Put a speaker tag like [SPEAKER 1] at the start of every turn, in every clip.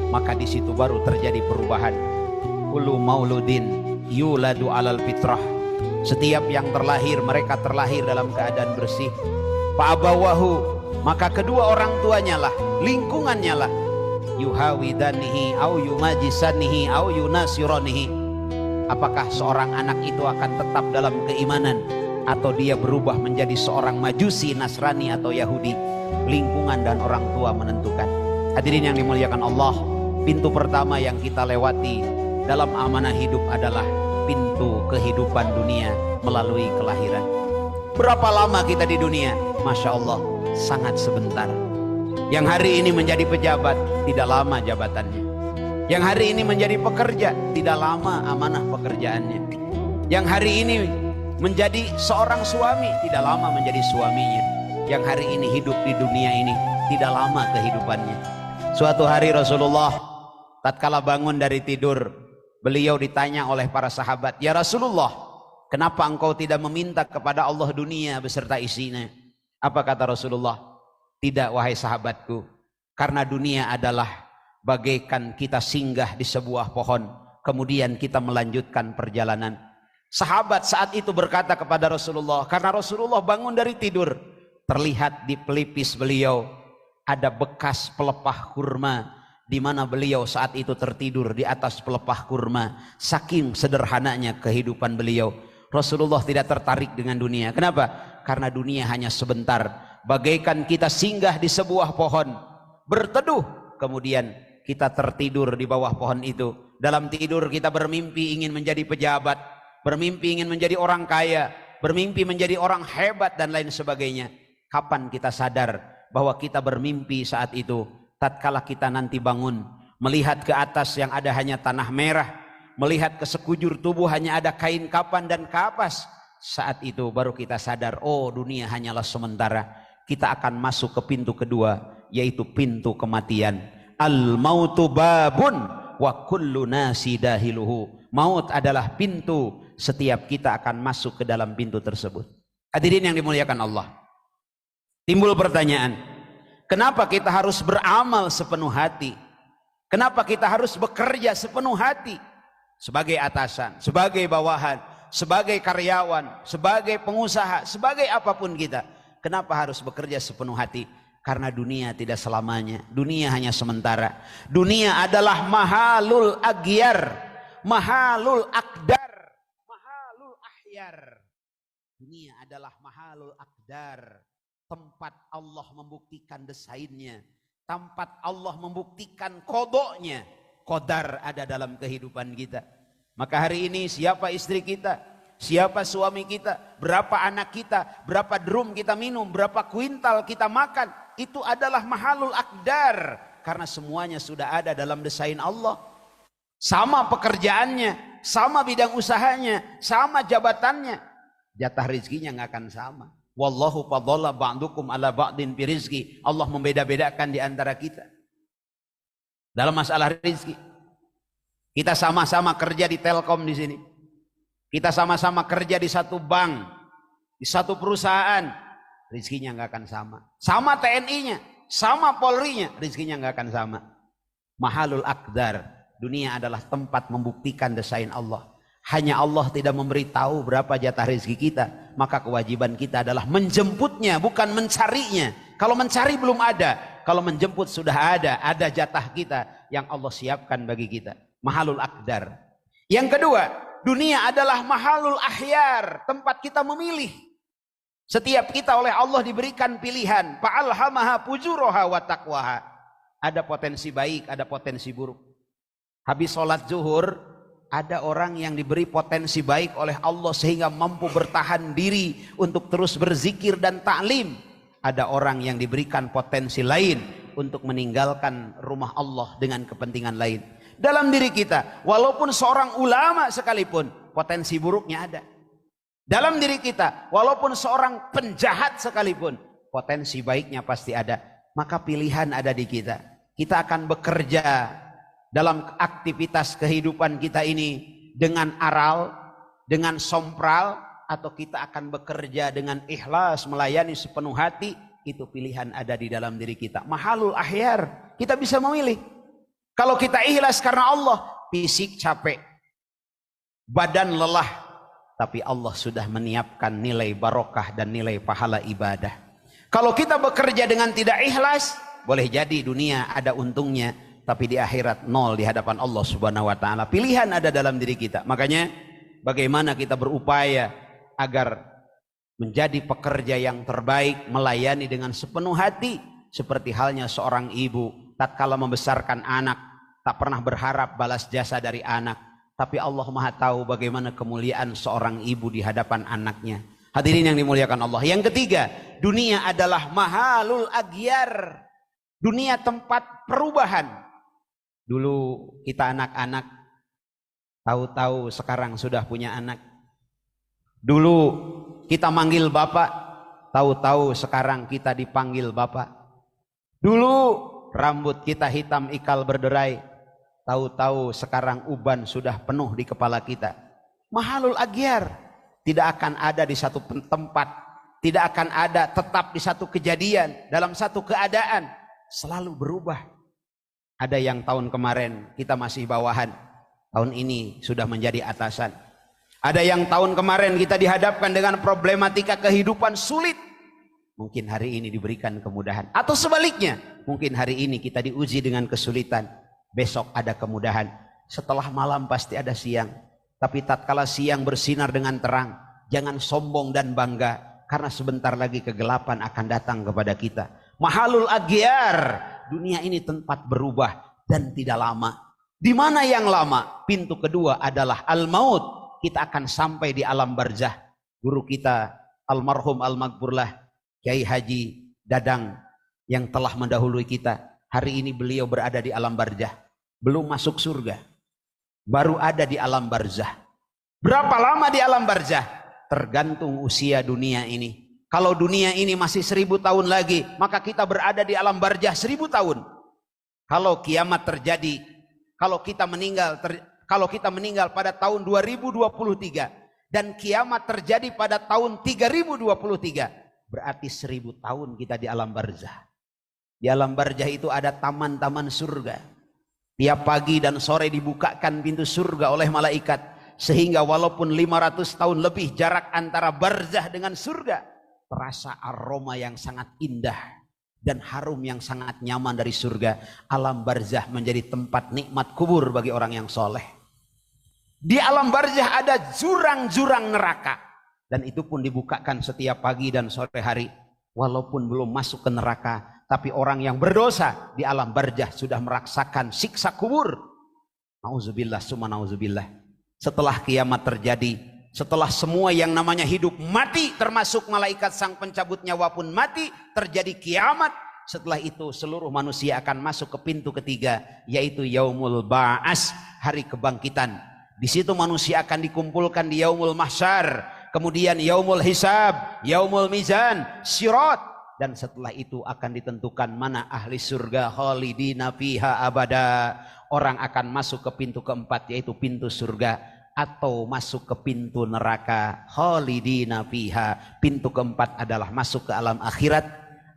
[SPEAKER 1] maka di situ baru terjadi perubahan. Kullu mauludin yuladu alal fitrah. Setiap yang terlahir, mereka terlahir dalam keadaan bersih. Fa'abawahu, maka kedua orang tuanya lah, lingkungannya lah, yuhawidanihi au yumajisanihi au yunasironihi. Apakah seorang anak itu akan tetap dalam keimanan atau dia berubah menjadi seorang majusi, Nasrani atau Yahudi? Lingkungan dan orang tua menentukan. Hadirin yang dimuliakan Allah, pintu pertama yang kita lewati dalam amanah hidup adalah pintu kehidupan dunia melalui kelahiran. Berapa lama kita di dunia? Masya Allah, sangat sebentar. Yang hari ini menjadi pejabat, tidak lama jabatannya. Yang hari ini menjadi pekerja, tidak lama amanah pekerjaannya. Yang hari ini menjadi seorang suami, tidak lama menjadi suaminya. Yang hari ini hidup di dunia ini, tidak lama kehidupannya. Suatu hari Rasulullah tatkala bangun dari tidur, beliau ditanya oleh para sahabat, "Ya Rasulullah, kenapa engkau tidak meminta kepada Allah dunia beserta isinya?" Apa kata Rasulullah? "Tidak wahai sahabatku, karena dunia adalah bagaikan kita singgah di sebuah pohon, kemudian kita melanjutkan perjalanan." Sahabat saat itu berkata kepada Rasulullah, karena Rasulullah bangun dari tidur, terlihat di pelipis beliau ada bekas pelepah kurma, di mana beliau saat itu tertidur di atas pelepah kurma. Saking sederhananya kehidupan beliau, Rasulullah tidak tertarik dengan dunia. Kenapa? Karena dunia hanya sebentar, bagaikan kita singgah di sebuah pohon, berteduh, kemudian kita tertidur di bawah pohon itu. Dalam tidur kita bermimpi ingin menjadi pejabat, bermimpi ingin menjadi orang kaya, bermimpi menjadi orang hebat dan lain sebagainya. Kapan kita sadar bahwa kita bermimpi saat itu? Tatkala kita nanti bangun, melihat ke atas yang ada hanya tanah merah, melihat ke sekujur tubuh hanya ada kain kapan dan kapas. Saat itu baru kita sadar, oh dunia hanyalah sementara. Kita akan masuk ke pintu kedua, yaitu pintu kematian. Al-mautu babun wa kullu nasi dahiluhu. Maut adalah pintu, setiap kita akan masuk ke dalam pintu tersebut. Hadirin yang dimuliakan Allah, timbul pertanyaan, kenapa kita harus beramal sepenuh hati? Kenapa kita harus bekerja sepenuh hati? Sebagai atasan, sebagai bawahan, sebagai karyawan, sebagai pengusaha, sebagai apapun kita, kenapa harus bekerja sepenuh hati? Karena dunia tidak selamanya, dunia hanya sementara. Dunia adalah mahalul agyar, mahalul akdar, mahalul ahyar. Dunia adalah mahalul akdar, tempat Allah membuktikan desainnya, tempat Allah membuktikan kodoknya. Qadar ada dalam kehidupan kita. Maka hari ini siapa istri kita, siapa suami kita, berapa anak kita, berapa drum kita minum, berapa kuintal kita makan, itu adalah mahalul akdar, karena semuanya sudah ada dalam desain Allah. Sama pekerjaannya, sama bidang usahanya, sama jabatannya, jatah rezekinya nggak akan sama. Wallahu fadalla ba'dukum ala ba'din fi rizki. Allah membeda-bedakan di antara kita dalam masalah rezeki. Kita sama-sama kerja di Telkom di sini. Kita sama-sama kerja di satu bank, di satu perusahaan, rezekinya nggak akan sama. Sama TNI-nya, sama Polri-nya, rezekinya nggak akan sama. Mahalul akdar, dunia adalah tempat membuktikan desain Allah. Hanya Allah tidak memberitahu berapa jatah rezeki kita, maka kewajiban kita adalah menjemputnya, bukan mencarinya. Kalau mencari belum ada, kalau menjemput sudah ada jatah kita yang Allah siapkan bagi kita. Mahalul akdar. Yang kedua, dunia adalah mahalul ahyar, tempat kita memilih. Setiap kita oleh Allah diberikan pilihan. Fa'alhamaha fujuraha wa taqwaha. Ada potensi baik, ada potensi buruk. Habis sholat zuhur, ada orang yang diberi potensi baik oleh Allah sehingga mampu bertahan diri untuk terus berzikir dan ta'lim. Ada orang yang diberikan potensi lain untuk meninggalkan rumah Allah dengan kepentingan lain. Dalam diri kita, walaupun seorang ulama sekalipun, potensi buruknya ada. Dalam diri kita, walaupun seorang penjahat sekalipun, potensi baiknya pasti ada. Maka pilihan ada di kita. Kita akan bekerja dalam aktivitas kehidupan kita ini dengan aral, dengan sompral, atau kita akan bekerja dengan ikhlas, melayani sepenuh hati. Itu pilihan ada di dalam diri kita. Mahalul ahyar, kita bisa memilih. Kalau kita ikhlas karena Allah, fisik capek, badan lelah, tapi Allah sudah menyiapkan nilai barokah dan nilai pahala ibadah. Kalau kita bekerja dengan tidak ikhlas, boleh jadi dunia ada untungnya, tapi di akhirat nol di hadapan Allah Subhanahu wa taala. Pilihan ada dalam diri kita. Makanya bagaimana kita berupaya agar menjadi pekerja yang terbaik, melayani dengan sepenuh hati, seperti halnya seorang ibu tatkala membesarkan anak, tak pernah berharap balas jasa dari anak, tapi Allah Maha tahu bagaimana kemuliaan seorang ibu di hadapan anaknya. Hadirin yang dimuliakan Allah. Yang ketiga, dunia adalah mahalul aghyar. Dunia tempat perubahan. Dulu kita anak-anak, tahu-tahu sekarang sudah punya anak. Dulu kita manggil bapak, tahu-tahu sekarang kita dipanggil bapak. Dulu rambut kita hitam ikal berderai, tahu-tahu sekarang uban sudah penuh di kepala kita. Mahalul aghyar, tidak akan ada di satu tempat, tidak akan ada tetap di satu kejadian, dalam satu keadaan, selalu berubah. Ada yang tahun kemarin kita masih bawahan, tahun ini sudah menjadi atasan. Ada yang tahun kemarin kita dihadapkan dengan problematika kehidupan sulit, mungkin hari ini diberikan kemudahan. Atau sebaliknya, mungkin hari ini kita diuji dengan kesulitan, besok ada kemudahan. Setelah malam pasti ada siang. Tapi tatkala siang bersinar dengan terang, jangan sombong dan bangga, karena sebentar lagi kegelapan akan datang kepada kita. Mahalul aghyar, dunia ini tempat berubah dan tidak lama. Di mana yang lama? Pintu kedua adalah al-maut. Kita akan sampai di alam barzah. Guru kita almarhum al-maghfurlah Kiai Haji Dadang yang telah mendahului kita, hari ini beliau berada di alam barzah, belum masuk surga, baru ada di alam barzah. Berapa lama di alam barzah? Tergantung usia dunia ini. Kalau dunia ini masih 1000 tahun lagi, maka kita berada di alam barzah 1000 tahun. Kalau kiamat terjadi, kalau kita meninggal pada tahun 2023 dan kiamat terjadi pada tahun 3023, berarti 1000 tahun kita di alam barzah. Di alam barzah itu ada taman-taman surga. Tiap pagi dan sore dibukakan pintu surga oleh malaikat, sehingga walaupun 500 tahun lebih jarak antara barzah dengan surga, terasa aroma yang sangat indah dan harum yang sangat nyaman dari surga. Alam barzah menjadi tempat nikmat kubur bagi orang yang soleh. Di alam barzah ada jurang-jurang neraka, dan itu pun dibukakan setiap pagi dan sore hari. Walaupun belum masuk ke neraka, tapi orang yang berdosa di alam barzah sudah merasakan siksa kubur. Nauzubillah summa nauzubillah. Setelah kiamat terjadi, setelah semua yang namanya hidup mati, termasuk malaikat sang pencabut nyawa pun mati, terjadi kiamat. Setelah itu seluruh manusia akan masuk ke pintu ketiga, yaitu yaumul ba'as, hari kebangkitan. Di situ manusia akan dikumpulkan di yaumul mahsyar, kemudian yaumul hisab, yaumul mizan, sirat, dan setelah itu akan ditentukan mana ahli surga khalidina fiha abada. Orang akan masuk ke pintu keempat, yaitu pintu surga, atau masuk ke pintu neraka khalidina fiha. Pintu keempat adalah masuk ke alam akhirat.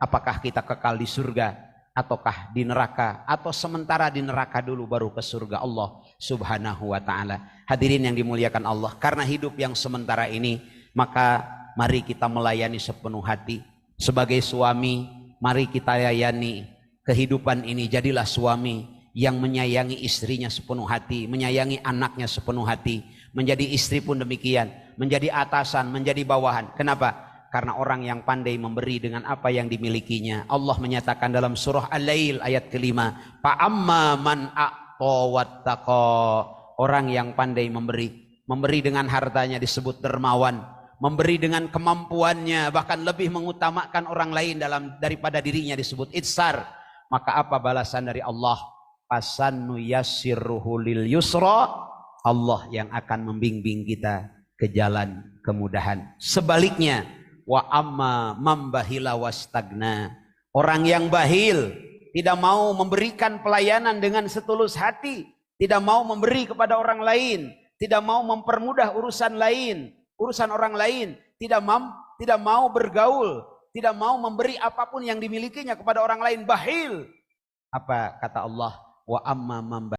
[SPEAKER 1] Apakah kita kekal di surga ataukah di neraka, atau sementara di neraka dulu baru ke surga Allah Subhanahu wa ta'ala. Hadirin yang dimuliakan Allah, karena hidup yang sementara ini, maka mari kita melayani sepenuh hati. Sebagai suami, mari kita layani kehidupan ini. Jadilah suami yang menyayangi istrinya sepenuh hati, menyayangi anaknya sepenuh hati. Menjadi istri pun demikian, menjadi atasan, menjadi bawahan. Kenapa? Karena orang yang pandai memberi dengan apa yang dimilikinya. Allah menyatakan dalam surah Al-Lail ayat kelima, fa'amma man a'ta wattaqa. Orang yang pandai memberi dengan hartanya disebut dermawan, memberi dengan kemampuannya, bahkan lebih mengutamakan orang lain daripada dirinya disebut itsar. Maka apa balasan dari Allah? Fasannu yassirruhu lil yusra. Allah yang akan membimbing kita ke jalan kemudahan. Sebaliknya, wa amma mambahila wastagna. Orang yang bahil, tidak mau memberikan pelayanan dengan setulus hati, tidak mau memberi kepada orang lain, tidak mau mempermudah urusan lain, urusan orang lain, tidak mau bergaul, tidak mau memberi apapun yang dimilikinya kepada orang lain, bahil. Apa kata Allah? wa amma man